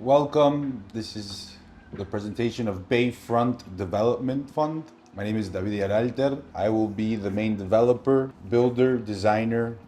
Welcome. This is the presentation of Bayfront Development Fund. My name is David Yaralter. I will be the main developer, builder, designer,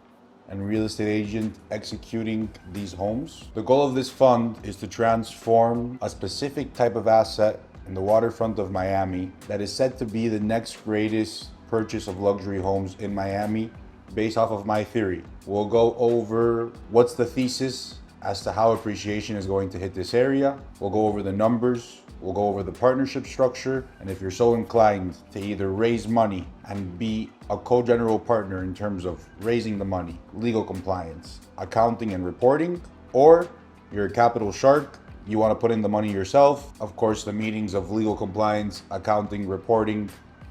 and real estate agent executing these homes. The goal of this fund is to transform a specific type of asset in the waterfront of Miami that is said to be the next greatest purchase of luxury homes in Miami based off of my theory. We'll go over what's the thesis as to how appreciation is going to hit this area. We'll go over the numbers, we'll go over the partnership structure, and if you're so inclined to either raise money and be a co-general partner in terms of raising the money, legal compliance, accounting and reporting, or you're a capital shark, you want to put in the money yourself, of course the meetings of legal compliance, accounting, reporting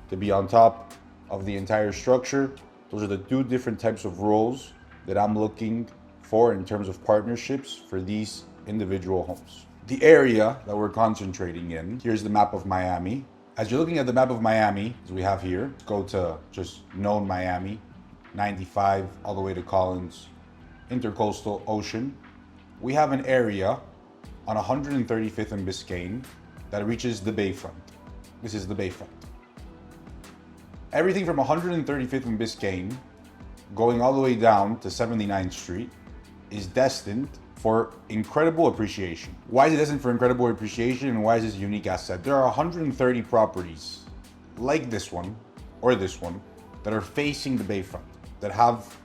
to be on top of the entire structure. Those are the two different types of roles that I'm looking for in terms of partnerships for these individual homes. The area that we're concentrating in, here's the map of Miami. As you're looking at the map of Miami, as we have here, go to just known Miami, 95 all the way to Collins, Intercoastal Ocean. We have an area on 135th and Biscayne that reaches the Bayfront. This is the Bayfront. Everything from 135th and Biscayne going all the way down to 79th Street is destined for incredible appreciation. Why is it destined for incredible appreciation and why is this a unique asset? There are 130 properties like this one or this one that are facing the Bayfront that have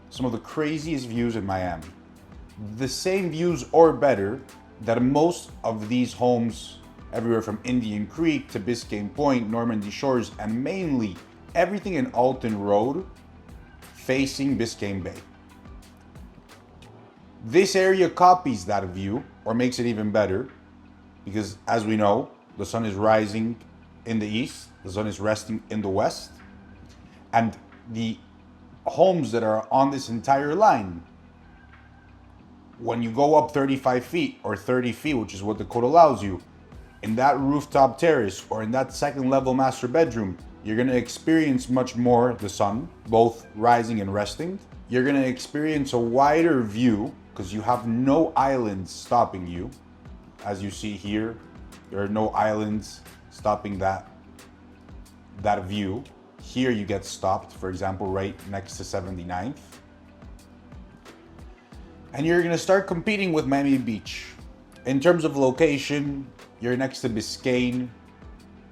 some of the craziest views in Miami. The same views or better that most of these homes everywhere from Indian Creek to Biscayne Point, Normandy Shores, and mainly everything in Alton Road facing Biscayne Bay. This area copies that view or makes it even better because, as we know, the sun is rising in the east, the sun is resting in the west, and the homes that are on this entire line, when you go up 35 feet or 30 feet, which is what the code allows you, in that rooftop terrace or in that second level master bedroom, you're gonna experience much more the sun, both rising and resting. You're gonna experience a wider view because you have no islands stopping you. As you see here, there are no islands stopping that view. Here you get stopped, for example, right next to 79th. And you're gonna start competing with Miami Beach. In terms of location, you're next to Biscayne.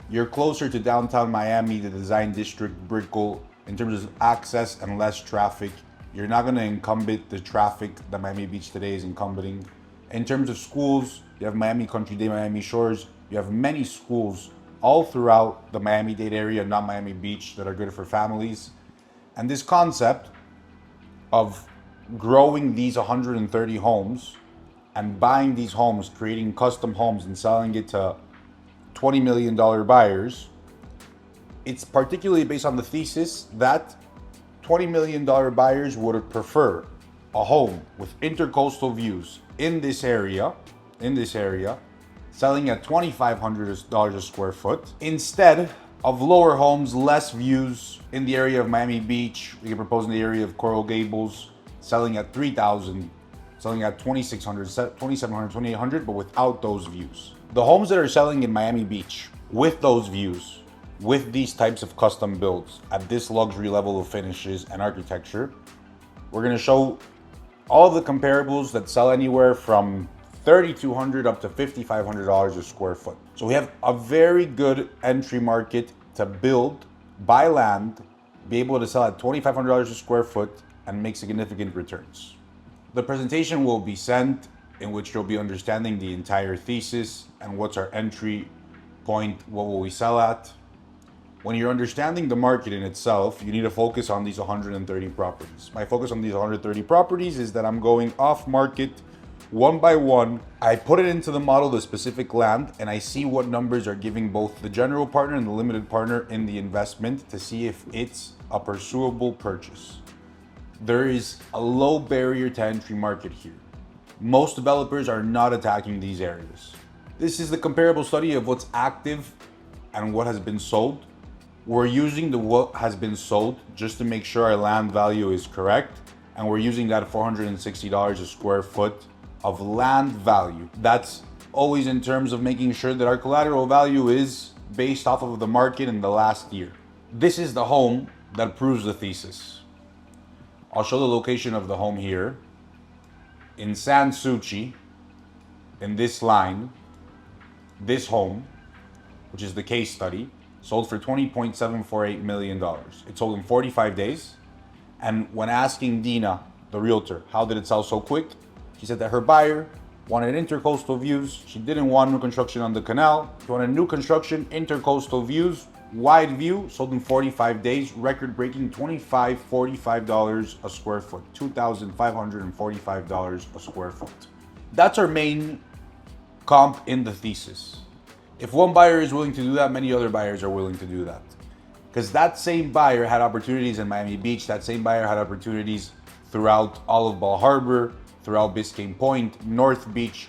You're closer to downtown Miami, the design district, Brickell. In terms of access and less traffic, you're not gonna incumbent the traffic that Miami Beach today is incumbenting. In terms of schools, you have Miami Country Day, Miami Shores. You have many schools all throughout the Miami-Dade area, not Miami Beach, that are good for families. And this concept of growing these 130 homes and buying these homes, creating custom homes and selling it to $20 million buyers, it's particularly based on the thesis that $20 million buyers would prefer a home with intercoastal views in this area, selling at $2,500 a square foot, instead of lower homes, less views in the area of Miami Beach. We can propose in the area of Coral Gables, selling at $3,000, selling at $2,600, $2,700, $2,800, but without those views. The homes that are selling in Miami Beach with those views, with these types of custom builds at this luxury level of finishes and architecture, we're gonna show all the comparables that sell anywhere from $3,200 up to $5,500 a square foot. So we have a very good entry market to build, buy land, be able to sell at $2,500 a square foot and make significant returns. The presentation will be sent in which you'll be understanding the entire thesis and what's our entry point, what will we sell at. When you're understanding the market in itself, you need to focus on these 130 properties. My focus on these 130 properties is that I'm going off market one by one. I put it into the model, the specific land, and I see what numbers are giving both the general partner and the limited partner in the investment to see if it's a pursuable purchase. There is a low barrier to entry market here. Most developers are not attacking these areas. This is the comparable study of what's active and what has been sold. We're using the what has been sold just to make sure our land value is correct, and we're using that $460 a square foot of land value. That's always in terms of making sure that our collateral value is based off of the market in the last year. This is the home that proves the thesis. I'll show the location of the home here. In San Suchi, in this line, this home, which is the case study, sold for $20.748 million. It sold in 45 days. And when asking Dina, the realtor, how did it sell so quick? She said that her buyer wanted intercoastal views. She didn't want new construction on the canal. She wanted new construction, intercoastal views, wide view, sold in 45 days, record-breaking $2,545 a square foot, $2,545 a square foot. That's our main comp in the thesis. If one buyer is willing to do that, many other buyers are willing to do that. Because that same buyer had opportunities in Miami Beach, that same buyer had opportunities throughout all of Bal Harbour, throughout Biscayne Point, North Beach.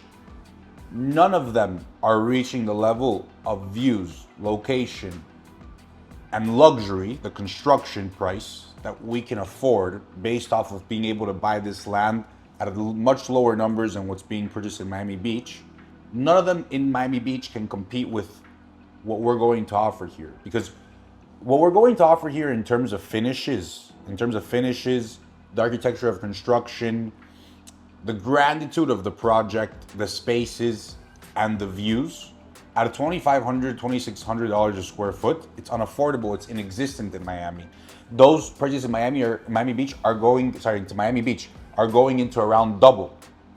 None of them are reaching the level of views, location, and luxury, the construction price that we can afford based off of being able to buy this land at much lower numbers than what's being purchased in Miami Beach. None of them in Miami Beach can compete with what we're going to offer here. Because what we're going to offer here in terms of finishes, the architecture of construction, the granditude of the project, the spaces, and the views, at a $2,500, $2,600 a square foot, it's unaffordable, it's inexistent in Miami. Those prices in Miami Beach are going into around double.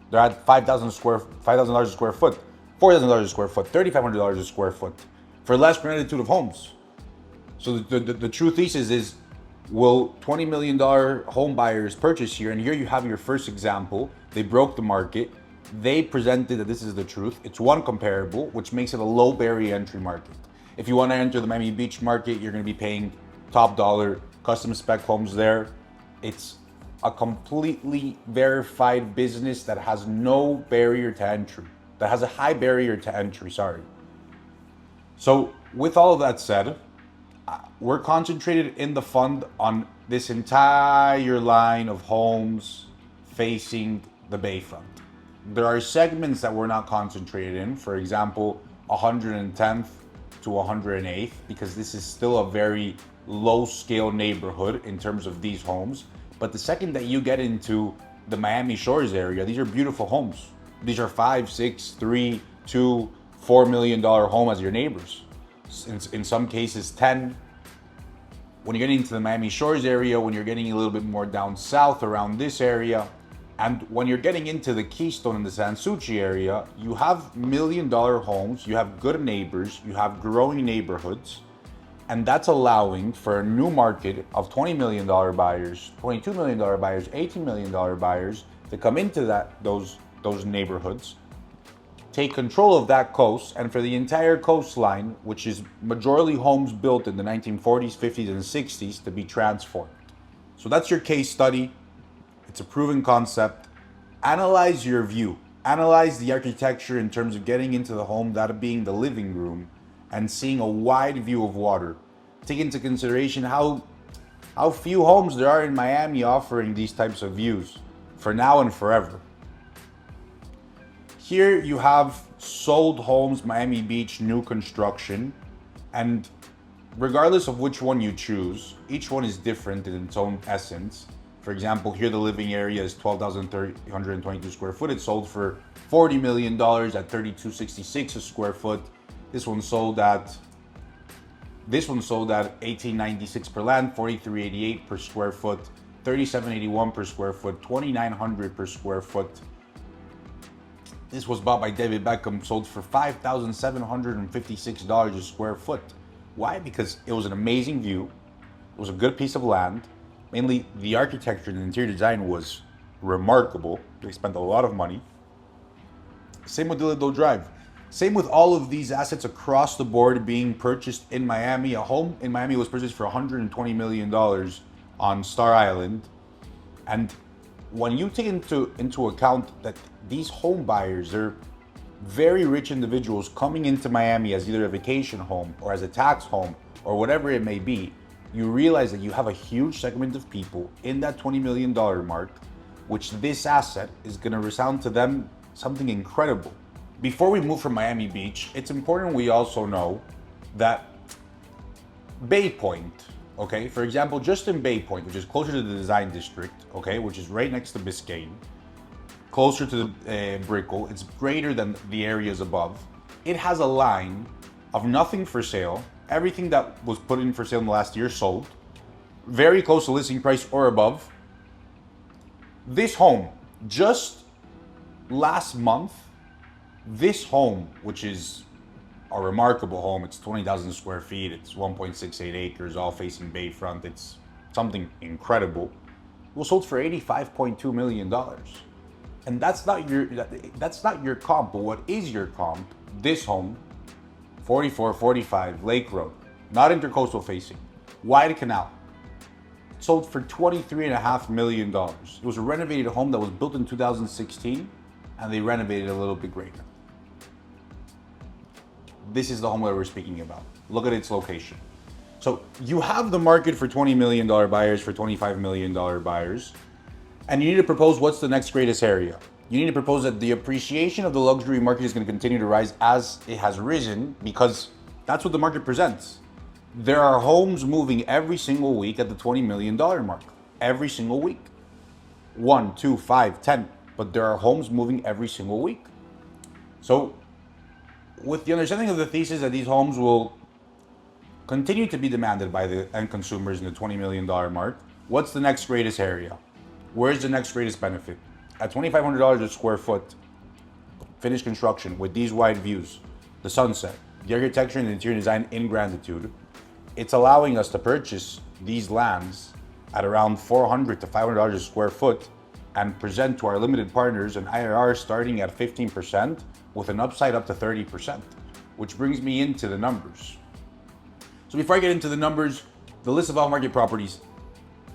They're at $5,000 a square foot, $4,000 a square foot, $3,500 a square foot for less gratitude of homes. So the true thesis is, will $20 million home buyers purchase here? And here you have your first example. They broke the market. They presented that this is the truth. It's one comparable, which makes it a low barrier entry market. If you want to enter the Miami Beach market, you're going to be paying top dollar, custom spec homes there. It's a completely verified business that has no barrier to entry, that has a high barrier to entry, sorry. So with all of that said, we're concentrated in the fund on this entire line of homes facing the Bayfront. There are segments that we're not concentrated in, for example, 110th to 108th, because this is still a very low scale neighborhood in terms of these homes. But the second that you get into the Miami Shores area, these are beautiful homes. These are $5, $6, $3, $2, $4 million home as your neighbors. In some cases, 10. When you're getting into the Miami Shores area, when you're getting a little bit more down south around this area, and when you're getting into the Keystone and the San Suchi area, you have $1 million homes, you have good neighbors, you have growing neighborhoods, and that's allowing for a new market of $20 million buyers, $22 million buyers, $18 million buyers to come into those neighborhoods, take control of that coast, and for the entire coastline, which is majority homes built in the 1940s, 50s, and 60s, to be transformed. So that's your case study. It's a proven concept. Analyze your view. Analyze the architecture in terms of getting into the home, that being the living room, and seeing a wide view of water. Take into consideration how few homes there are in Miami offering these types of views for now and forever. Here you have sold homes, Miami Beach, new construction, and regardless of which one you choose, each one is different in its own essence. For example, here the living area is 12,322 square foot. It sold for $40 million at $32.66 a square foot. This one sold at $18.96 per land, $43.88 per square foot, $37.81 per square foot, $2,900 per square foot. This was bought by David Beckham, sold for $5,756 a square foot. Why? Because it was an amazing view. It was a good piece of land. Mainly the architecture and the interior design was remarkable. They spent a lot of money. Same with Dillido Drive. Same with all of these assets across the board being purchased in Miami. A home in Miami was purchased for $120 million on Star Island. And when you take into account that these home buyers, they're very rich individuals coming into Miami as either a vacation home or as a tax home or whatever it may be, you realize that you have a huge segment of people in that $20 million mark, which this asset is going to resound to them something incredible. Before we move from Miami Beach, it's important we also know that Bay Point, okay, for example, just in Bay Point, which is closer to the design district, okay, which is right next to Biscayne, closer to the Brickell, it's greater than the areas above. It has a line of nothing for sale. Everything that was put in for sale in the last year sold, very close to listing price or above. This home, just last month, this home, which is a remarkable home, it's 20,000 square feet, it's 1.68 acres, all facing Bayfront, it's something incredible, was sold for $85.2 million. And that's not your comp, but what is your comp? This home, 4445 Lake Road, not intercoastal facing, wide canal, sold for $23.5 million. It was a renovated home that was built in 2016, and they renovated it a little bit greater. This is the home that we're speaking about. Look at its location. So you have the market for $20 million buyers, for $25 million buyers, and you need to propose what's the next greatest area. You need to propose that the appreciation of the luxury market is going to continue to rise as it has risen, because that's what the market presents. There are homes moving every single week at the $20 million mark. Every single week. 1, 2, 5, 10. But there are homes moving every single week. So, with the understanding of the thesis that these homes will continue to be demanded by the end consumers in the $20 million mark, what's the next greatest area? Where's the next greatest benefit? At $2,500 a square foot, finished construction with these wide views, the sunset, the architecture and the interior design in gratitude, it's allowing us to purchase these lands at around $400 to $500 a square foot and present to our limited partners an IRR starting at 15% with an upside up to 30%, which brings me into the numbers. So before I get into the numbers, the list of off-market properties.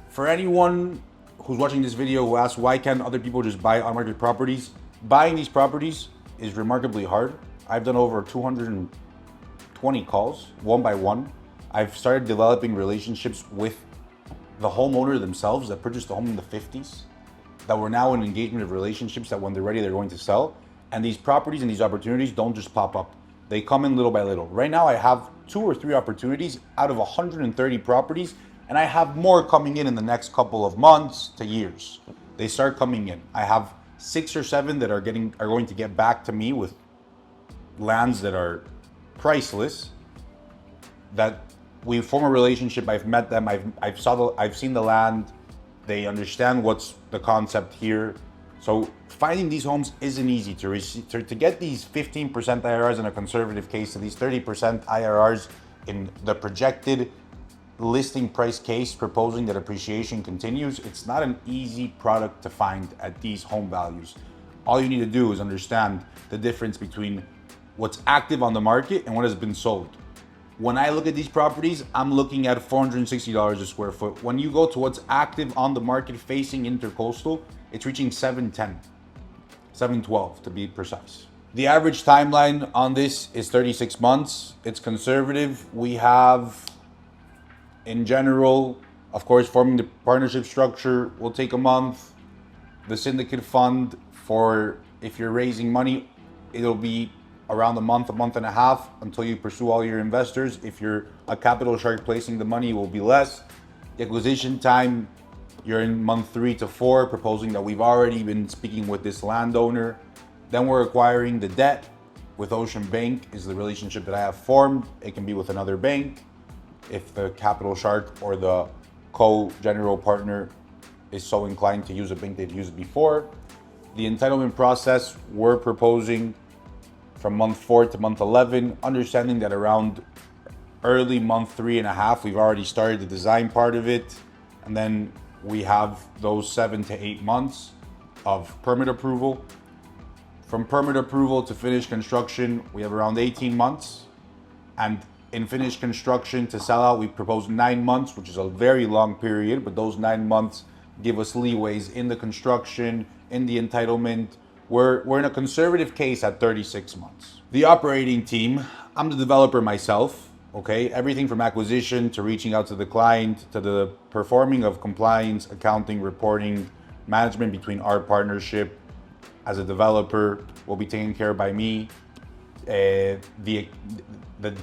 For anyone who's watching this video who asks why can't other people just buy on-market properties, buying these properties is remarkably hard. I've done over 220 calls, one by one. I've started developing relationships with the homeowner themselves that purchased the home in the 50s, that we're now in engagement of relationships that when they're ready, they're going to sell. And these properties and these opportunities don't just pop up. They come in little by little. Right now, I have 2 or 3 opportunities out of 130 properties, and I have more coming in the next couple of months to years. They start coming in. I have 6 or 7 that are going to get back to me with lands that are priceless, that we form a relationship. I've met them. I've seen the land. They understand what's the concept here. So finding these homes isn't easy to get these 15% IRRs in a conservative case to these 30% IRRs in the projected listing price case, proposing that appreciation continues. It's not an easy product to find at these home values. All you need to do is understand the difference between what's active on the market and what has been sold. When I look at these properties, I'm looking at $460 a square foot. When you go to what's active on the market facing intercoastal, it's reaching $710, $712 to be precise. The average timeline on this is 36 months. It's conservative. We have, in general, of course, forming the partnership structure will take a month. The syndicate fund, for if you're raising money, it'll be around a month and a half until you pursue all your investors. If you're a capital shark placing the money, it will be less. The acquisition time, you're in month 3 to 4, proposing that we've already been speaking with this landowner. Then we're acquiring the debt with Ocean Bank is the relationship that I have formed. It can be with another bank if the capital shark or the co-general partner is so inclined to use a bank they've used before. The entitlement process, we're proposing from month 4 to month 11, understanding that around early month 3.5, we've already started the design part of it. And then we have those 7 to 8 months of permit approval. From permit approval to finished construction, we have around 18 months. And in finished construction to sell out, we propose 9 months, which is a very long period, but those 9 months give us leeways in the construction, in the entitlement. We're in a conservative case at 36 months. The operating team, I'm the developer myself, okay? Everything from acquisition to reaching out to the client to the performing of compliance, accounting, reporting, management between our partnership, as a developer will be taken care of by me. The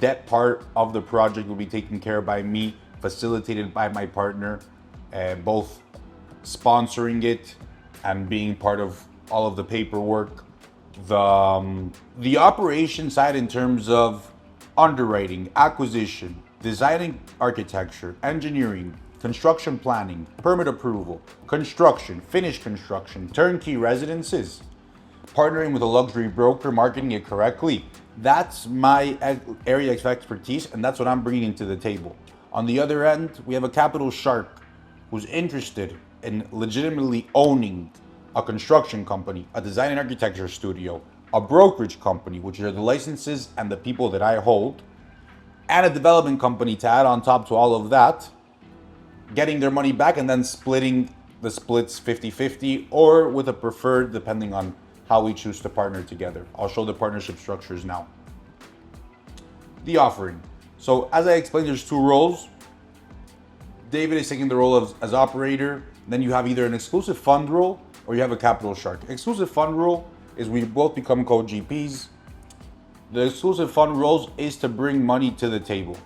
debt part of the project will be taken care of by me, facilitated by my partner, both sponsoring it and being part of all of the paperwork. The operation side in terms of underwriting, acquisition, designing architecture, engineering, construction planning, permit approval, construction, finished construction, turnkey residences, partnering with a luxury broker, marketing it correctly. That's my area of expertise, and that's what I'm bringing to the table. On the other end, we have a capital shark who's interested in legitimately owning a construction company, a design and architecture studio, a brokerage company, which are the licenses and the people that I hold, and a development company to add on top to all of that, getting their money back and then splitting the splits 50-50 or with a preferred, depending on how we choose to partner together. I'll show the partnership structures now. The offering. So as I explained, there's two roles. David is taking the role of as operator. Then you have either an exclusive fund role or you have a capital shark. Exclusive fund role is we both become co-GPs. The exclusive fund roles is to bring money to the table.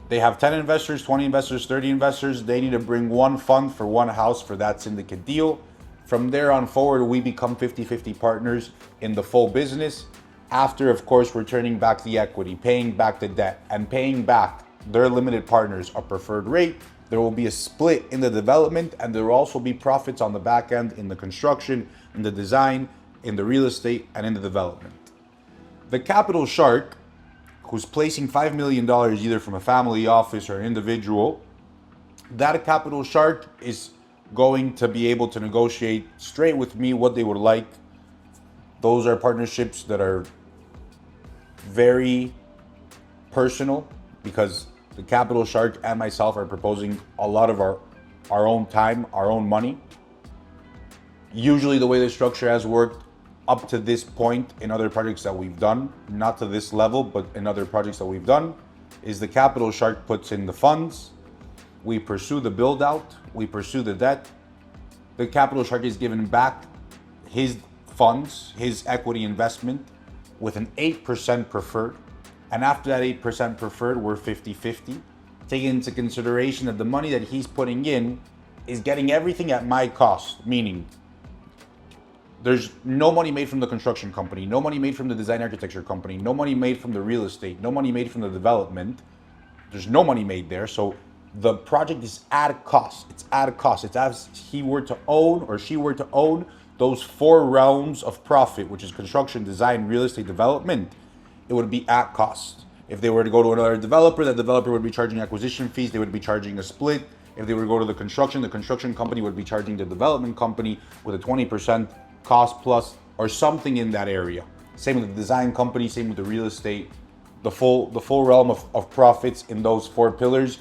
They have 10 investors, 20 investors, 30 investors. They need to bring one fund for one house for that syndicate deal. From there on forward, we become 50-50 partners in the full business. After, of course, returning back the equity, paying back the debt, and paying back their limited partners a preferred rate. There will be a split in the development, and there will also be profits on the back end in the construction, in the design, in the real estate, and in the development. The capital shark, who's placing $5 million either from a family office or an individual, that capital shark is going to be able to negotiate straight with me what they would like. Those are partnerships that are very personal because the capital shark and myself are proposing a lot of our own time, our own money. Usually the way the structure has worked up to this point in other projects that we've done, not to this level, but in other projects that we've done, is the capital shark puts in the funds. We pursue the build out, we pursue the debt. The capital shark is given back his funds, his equity investment with an 8% preferred. And after that 8% preferred, we're 50-50, taking into consideration that the money that he's putting in is getting everything at my cost, meaning there's no money made from the construction company, no money made from the design architecture company, no money made from the real estate, no money made from the development. There's no money made there. So the project is at cost. It's at a cost. It's as he were to own or she were to own those four realms of profit, which is construction, design, real estate, development. It would be at cost. If they were to go to another developer, that developer would be charging acquisition fees. They would be charging a split. If they were to go to the construction company would be charging the development company with a 20% cost plus or something in that area. Same with the design company, same with the real estate. The full realm of profits in those four pillars.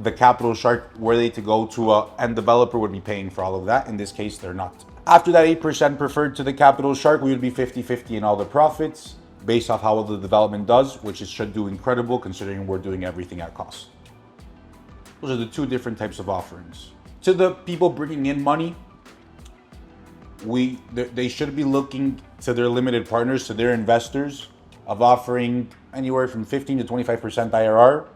The capital shark, were they to go to a end developer, would be paying for all of that. In this case, they're not. After that 8% preferred to the capital shark, we would be 50-50 in all the profits based off how the development does, which it should do incredible considering we're doing everything at cost. Those are the two different types of offerings. To the people bringing in money, they should be looking to their limited partners, to their investors, of offering anywhere from 15 to 25% IRR,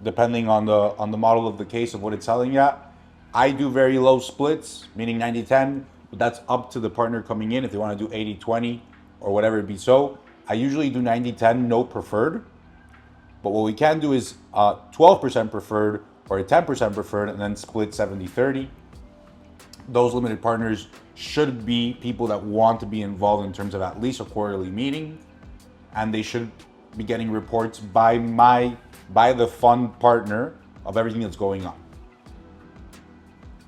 depending on the model of the case of what it's selling at. I do very low splits, meaning 90-10, but that's up to the partner coming in if they want to do 80-20 or whatever it be. So I usually do 90-10, no preferred. But what we can do is 12% preferred or a 10% preferred and then split 70-30. Those limited partners should be people that want to be involved in terms of at least a quarterly meeting, and they should be getting reports by the fund partner of everything that's going on.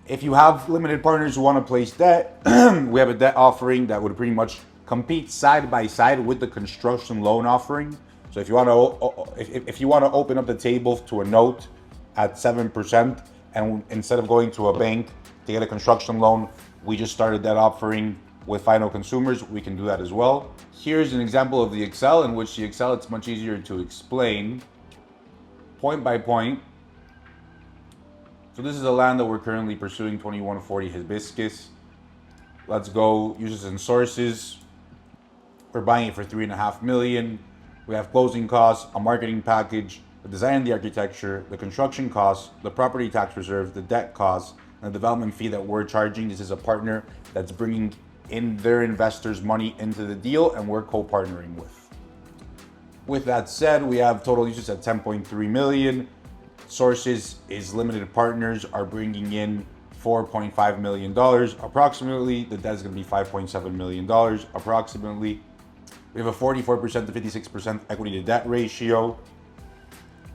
If you have limited partners who want to place debt, we have a debt offering that would pretty much compete side by side with the construction loan offering. So if you want to open up the table to a note at 7%, and instead of going to a bank to get a construction loan, we just started that offering with final consumers, we can do that as well. Here's an example of the Excel, in which the Excel, it's much easier to explain point by point. So this is a land that we're currently pursuing, 2140 Hibiscus. Let's go uses and sources. We're buying it for $3.5 million. We have closing costs, a marketing package, the design and the architecture, the construction costs, the property tax reserve, the debt costs, and the development fee that we're charging. This is a partner that's bringing in their investors' money into the deal, and we're co-partnering with. With that said, we have total uses at $10.3 million. Sources is limited partners are bringing in $4.5 million approximately. The debt is going to be $5.7 million approximately. We have a 44% to 56% equity to debt ratio.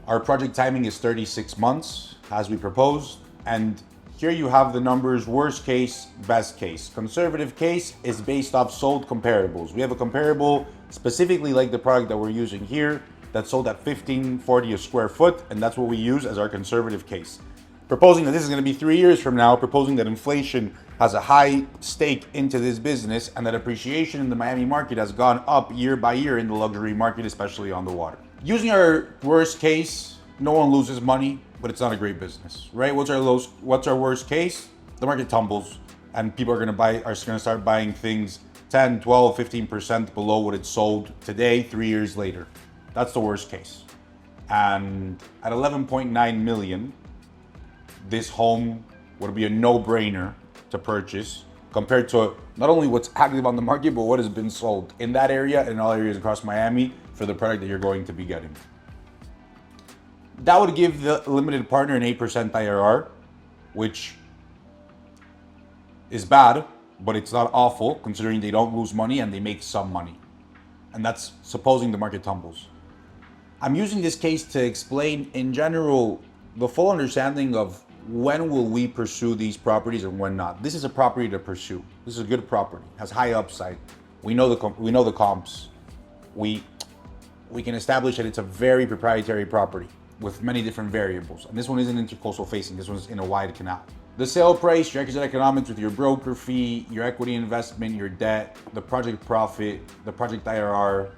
Our project timing is 36 months as we proposed. And here you have the numbers, worst case, best case. Conservative case is based off sold comparables. We have a comparable specifically like the product that we're using here that sold at $15.40 a square foot, and that's what we use as our conservative case. Proposing that this is going to be 3 years from now, proposing that inflation has a high stake into this business and that appreciation in the Miami market has gone up year by year in the luxury market, especially on the water. Using our worst case, no one loses money, but it's not a great business, right? What's our worst case? The market tumbles and people are going to start buying things 10, 12, 15% below what it's sold today, 3 years later. That's the worst case. And at 11.9 million, this home would be a no-brainer to purchase compared to not only what's active on the market, but what has been sold in that area and in all areas across Miami for the product that you're going to be getting. That would give the limited partner an 8% IRR, which is bad, but it's not awful considering they don't lose money and they make some money. And that's supposing the market tumbles. I'm using this case to explain in general the full understanding of when will we pursue these properties and when not. This is a property to pursue. This is a good property, has high upside. We know the comps. We can establish that it's a very proprietary property with many different variables. And this one isn't intercoastal facing, this one's in a wide canal. The sale price, your exit economics with your broker fee, your equity investment, your debt, the project profit, the project IRR.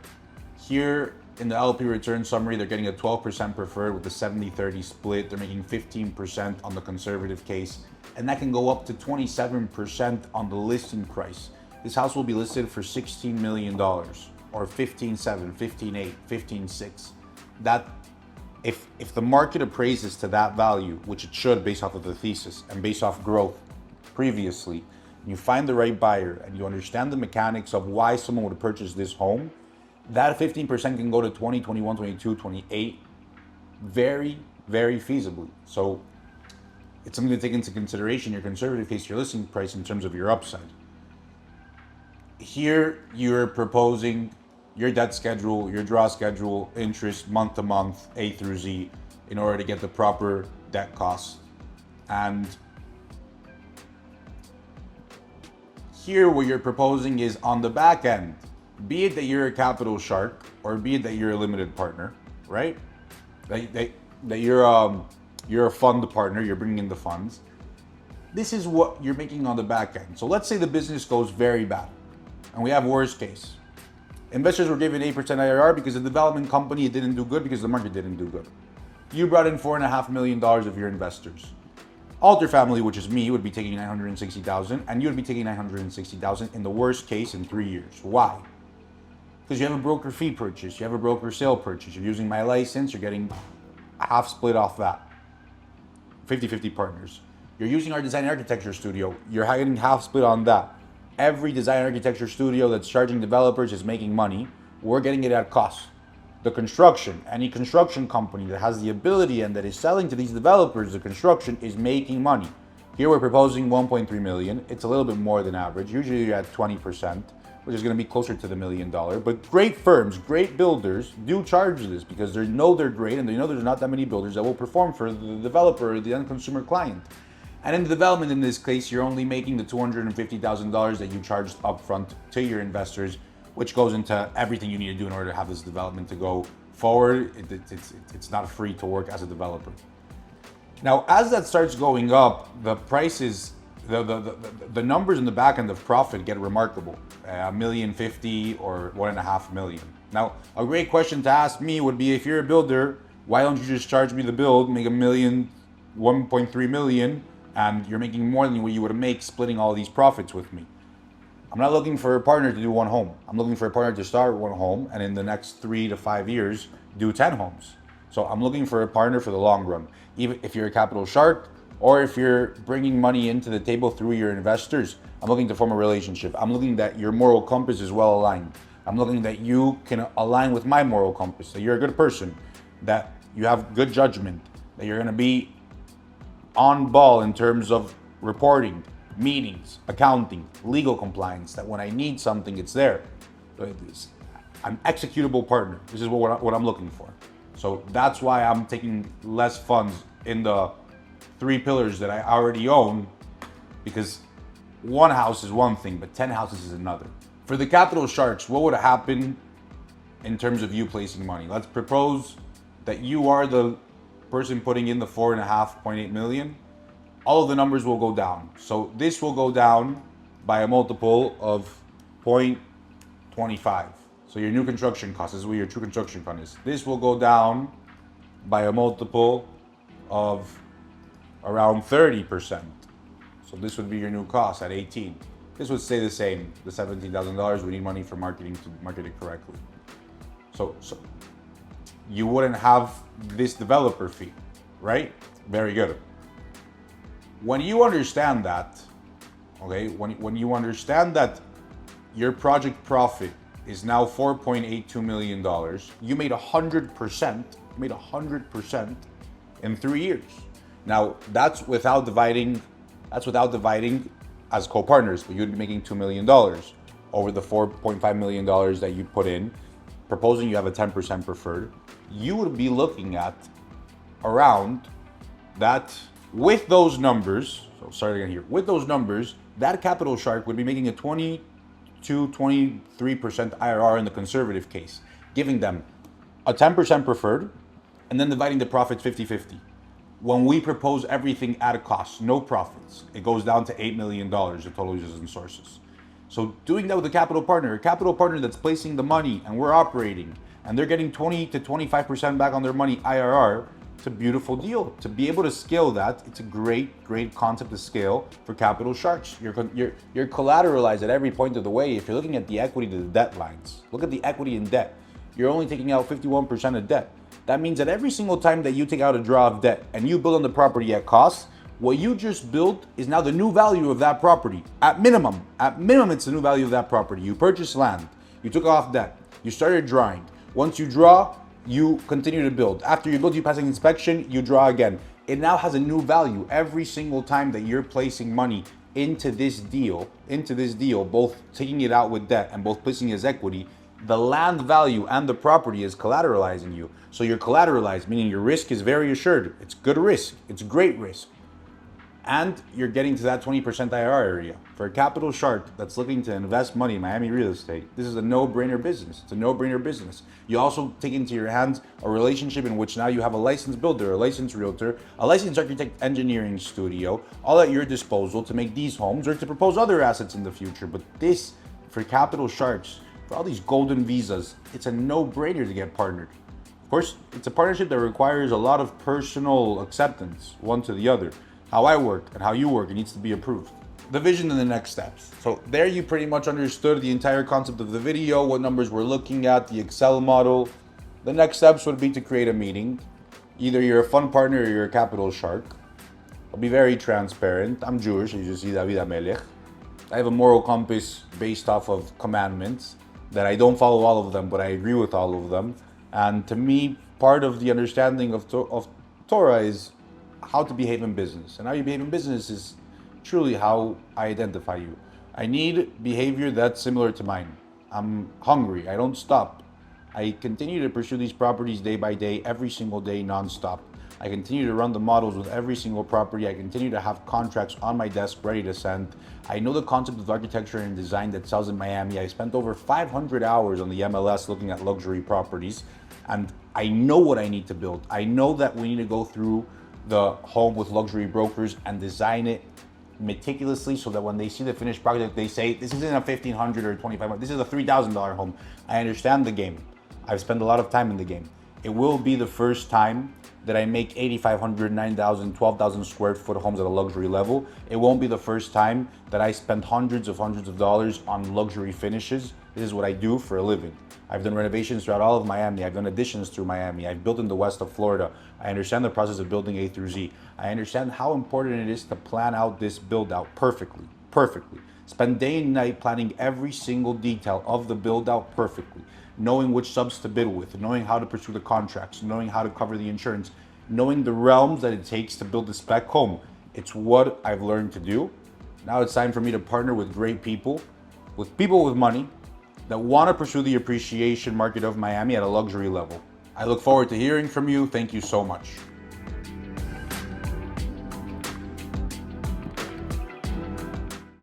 Here in the LP return summary, they're getting a 12% preferred with a 70-30 split. They're making 15% on the conservative case, and that can go up to 27% on the listing price. This house will be listed for $16 million or 15.7, 15.8, 15.6. That if the market appraises to that value, which it should based off of the thesis and based off growth previously, and you find the right buyer and you understand the mechanics of why someone would purchase this home, that 15% can go to 20, 21, 22, 28 very, very feasibly. So it's something to take into consideration your conservative case, your listing price in terms of your upside. Here you're proposing your debt schedule, your draw schedule, interest month to month, A through Z, in order to get the proper debt costs. And here what you're proposing is on the back end, be it that you're a capital shark or be it that you're a limited partner, right? That you're a fund partner, you're bringing in the funds. This is what you're making on the back end. So let's say the business goes very bad and we have worst case. Investors were given 8% IRR because the development company didn't do good because the market didn't do good. You brought in $4.5 million of your investors. Alter family, which is me, would be taking $960,000 and you would be taking $960,000 in the worst case in 3 years. Why? Because you have a broker fee purchase, you have a broker sale purchase, you're using my license, you're getting a half split off that. 50-50 partners. You're using our design and architecture studio, you're getting half split on that. Every design and architecture studio that's charging developers is making money. We're getting it at cost. The construction, any construction company that has the ability and that is selling to these developers, the construction is making money. Here we're proposing 1.3 million. It's a little bit more than average. Usually you're at 20%, which is going to be closer to the $1 million. But great firms, great builders do charge this because they know they're great and they know there's not that many builders that will perform for the developer or the end consumer client. And in the development, in this case, you're only making the $250,000 that you charged upfront to your investors, which goes into everything you need to do in order to have this development to go forward. It's not free to work as a developer. Now, as that starts going up, the prices, the numbers in the back end of profit get remarkable. $1,050,000 or $1.5 million. Now, a great question to ask me would be, if you're a builder, why don't you just charge me the build, make $1.3 million, and you're making more than what you would make splitting all these profits with me? I'm not looking for a partner to do one home. I'm looking for a partner to start one home and in the next 3 to 5 years, do 10 homes. So I'm looking for a partner for the long run. Even if you're a capital shark or if you're bringing money into the table through your investors, I'm looking to form a relationship. I'm looking that your moral compass is well aligned. I'm looking that you can align with my moral compass, that you're a good person, that you have good judgment, that you're gonna be on ball in terms of reporting, meetings, accounting, legal compliance, that when I need something, it's there. I'm executable partner. This is what I'm looking for. So that's why I'm taking less funds in the 3 pillars that I already own, because one house is one thing, but 10 houses is another. For the capital sharks, what would happen in terms of you placing money? Let's propose that you are the person putting in the 4.5.8 million. All of the numbers will go down. So this will go down by a multiple of 0.25. So your new construction cost, this is what your true construction fund is. This will go down by a multiple of around 30%. So this would be your new cost at 18. This would stay the same, the $17,000. We need money for marketing to market it correctly. So you wouldn't have this developer fee, right? Very good. When you understand that, okay, when you understand that your project profit is now $4.82 million, you made 100% in 3 years. Now that's without dividing as co-partners, but you'd be making $2 million over the $4.5 million that you put in. Proposing you have a 10% preferred, you would be looking at around that. With those numbers, so starting again here, with those numbers, that capital shark would be making a 22-23% IRR in the conservative case, giving them a 10% preferred and then dividing the profits 50-50. When we propose everything at a cost, no profits, it goes down to $8 million, the total uses and sources. So doing that with a capital partner that's placing the money and we're operating and they're getting 20 to 25% back on their money IRR, it's a beautiful deal. To be able to scale that, it's a great concept to scale for capital sharks. You're collateralized at every point of the way. If you're looking at the equity to the debt lines, look at the equity in debt. You're only taking out 51% of debt. That means that every single time that you take out a draw of debt and you build on the property at cost, what you just built is now the new value of that property. At minimum, it's the new value of that property. You purchased land, you took off debt, you started drawing. Once you draw, you continue to build. After you build, you pass an inspection, you draw again. It now has a new value every single time that you're placing money into this deal, both taking it out with debt and both placing it as equity. The land value and the property is collateralizing you. So you're collateralized, meaning your risk is very assured. It's good risk, it's great risk. And you're getting to that 20% IRR area. For a capital shark that's looking to invest money in Miami real estate, this is a no-brainer business. It's a no-brainer business. You also take into your hands a relationship in which now you have a licensed builder, a licensed realtor, a licensed architect engineering studio, all at your disposal to make these homes or to propose other assets in the future. But this, for capital sharks, for all these golden visas, it's a no-brainer to get partnered. Of course, it's a partnership that requires a lot of personal acceptance, one to the other. How I work and how you work, it needs to be approved. The vision and the next steps. So there you pretty much understood the entire concept of the video, what numbers we're looking at, the Excel model. The next steps would be to create a meeting. Either you're a fund partner or you're a capital shark. I'll be very transparent. I'm Jewish, as you see, David HaMelech. I have a moral compass based off of commandments that I don't follow all of them, but I agree with all of them. And to me, part of the understanding of Torah is how to behave in business. And how you behave in business is truly how I identify you. I need behavior that's similar to mine. I'm hungry, I don't stop. I continue to pursue these properties day by day, every single day, non-stop. I continue to run the models with every single property. I continue to have contracts on my desk ready to send. I know the concept of architecture and design that sells in Miami. I spent over 500 hours on the MLS looking at luxury properties, and I know what I need to build. I know that we need to go through the home with luxury brokers and design it meticulously so that when they see the finished project, they say, this isn't a $1,500 or $2,500, this is a $3,000 home. I understand the game. I've spent a lot of time in the game. It will be the first time that I make 8,500, 9,000, 12,000 square foot homes at a luxury level. It won't be the first time that I spend hundreds of dollars on luxury finishes. This is what I do for a living. I've done renovations throughout all of Miami. I've done additions through Miami. I've built in the west of Florida. I understand the process of building A through Z. I understand how important it is to plan out this build out perfectly. Spend day and night planning every single detail of the build out perfectly. Knowing which subs to bid with, knowing how to pursue the contracts, knowing how to cover the insurance, knowing the realms that it takes to build a spec home. It's what I've learned to do. Now it's time for me to partner with great people with money that want to pursue the appreciation market of Miami at a luxury level. I look forward to hearing from you. Thank you so much.